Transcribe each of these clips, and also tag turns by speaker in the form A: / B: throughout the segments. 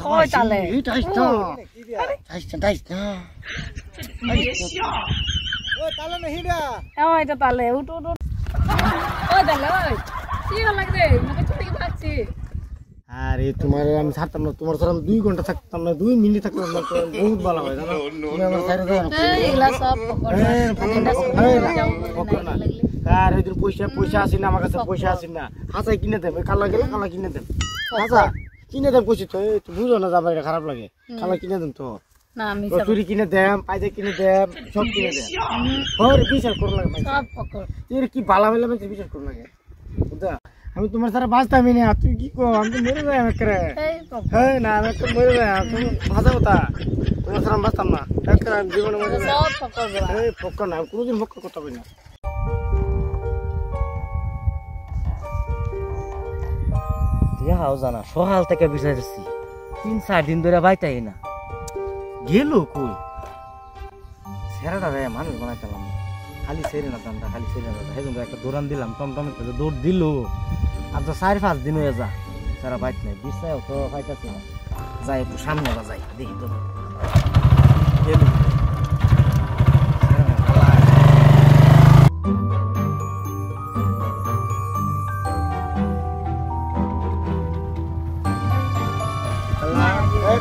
A: কই তালে
B: এই টাইসটা টাইসটা ও তালে না হিডা
A: ওই তো তালে উঠ উঠ ওই তালে ওই কি ভালো লাগছে মনে ছুটি ভাগছি
B: আরে তোমার আমি ছাড়তাম না তোমার সাথে আমি 2 ঘন্টা থাকতাম না 2 মিনিট থাকতাম না বহুত ভালো হয় জানো তুমি আমার সাইডে দাও
A: এগুলা সব পকড়
B: না আর এদিন পয়সা আসি না আমার কাছে পয়সা আসি না হাসাই কিনে দেব কালা গেলে কালা কিনে দেব হাসা কিনে দেব কইছি তো তুই বুঝো না যাবে এটা খারাপ লাগে কালা কিনে দেব তো
A: না আমি
B: সব চুরি কিনে দেব পাইজা কিনে দেব সব কিনে দেব ওর বিচার করো লাগে
A: সব পকড়
B: তুই কি বালা হইলে আমি বিচার করো লাগে বুঝা আমি তোমার সাথে বাঁচতামই না তুই কি কো আমি তো মরে যাই একরে
A: এই পকড়
B: হ্যাঁ না আমি তো মরে যাই তুমি ভাজা কথা তোমার সাথে বাঁচতাম না একরে আমি জীবনে মরে যাই
A: সব পকড় বড়
B: এই পক্কা না কোনোদিন পক্কা কথা বলি না
C: দিয়া হাও জানা সকাল থেকে বিচারছি 3-4 দিন ধরে বাইতাই না গেল কই সেরাটা রে মানুষ বানাইতাম না খালি সেরে না দামটা খালি সেরে না হেজন একটা দৌড়ান দিলাম টমটমে তো দৌড় দিল আর তো 4-5 দিন হয়ে যা সারা বাইত নাই বিছাও তো পাইতাছি না যাই একটু সামনে বা যাই দেখি তো গেল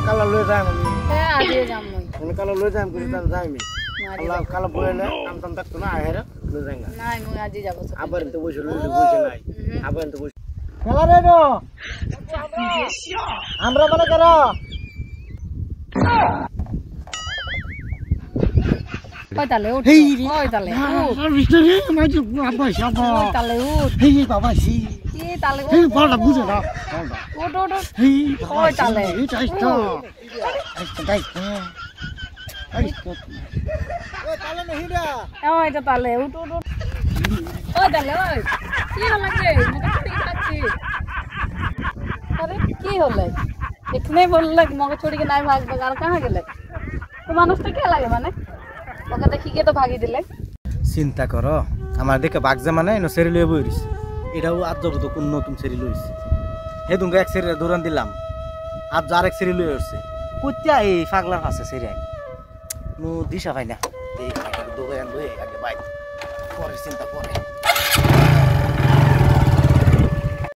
B: কালা লয়ে যাই আমি
A: হ্যাঁ আজকে যাম
B: আমি কালা লয়ে যাই করি তার যাই আমি আল্লাহ কালা বইলে নাম টাম থাকতো না হেরে লয়ে যাই না
A: না আমি আজকে যাব
B: আবার তো বসে বসে নাই আবার তো বসে খেলা রে নো আমরা মনে করো
A: ওই তালে উঠ ওই তালে
B: মিস্টারে মাঝে বাবা শাবা
A: ওই তালে উঠ
B: হেই বাবা সি
A: এই তালে
B: হেই বড় বুঝে না
A: উঠ উঠ
B: হেই
A: ওই তালে
B: এই টাইসটা টাইসটা ওই তালে না হিডা
A: ওই তো তালে উঠ উঠ ওই তালে ওই কি ভালো লাগছে মনে ছুটি ভাগছি আরে কি হলো এখানে বললে মগে ছুটি কে নাই ভাগবে আর কাহা গেলে তো মানুষটা কে লাগে মানে ওকে দেখি কে তো ভাগি দিলে
C: চিন্তা করো আমার দেখে বাগজা মানে এনো সেরি লয়ে বইরিস এটাও আজ যাব তো কোন নতুন সেরি লইস হে দুঙ্গা এক সেরি দৌড়ান দিলাম আজ আর এক সেরি লয়ে আসছে কইতা এই পাগলার আছে সেরি আই নো দিশা পাই না এই দৌড়ান লয়ে আগে বাইক পরে চিন্তা করে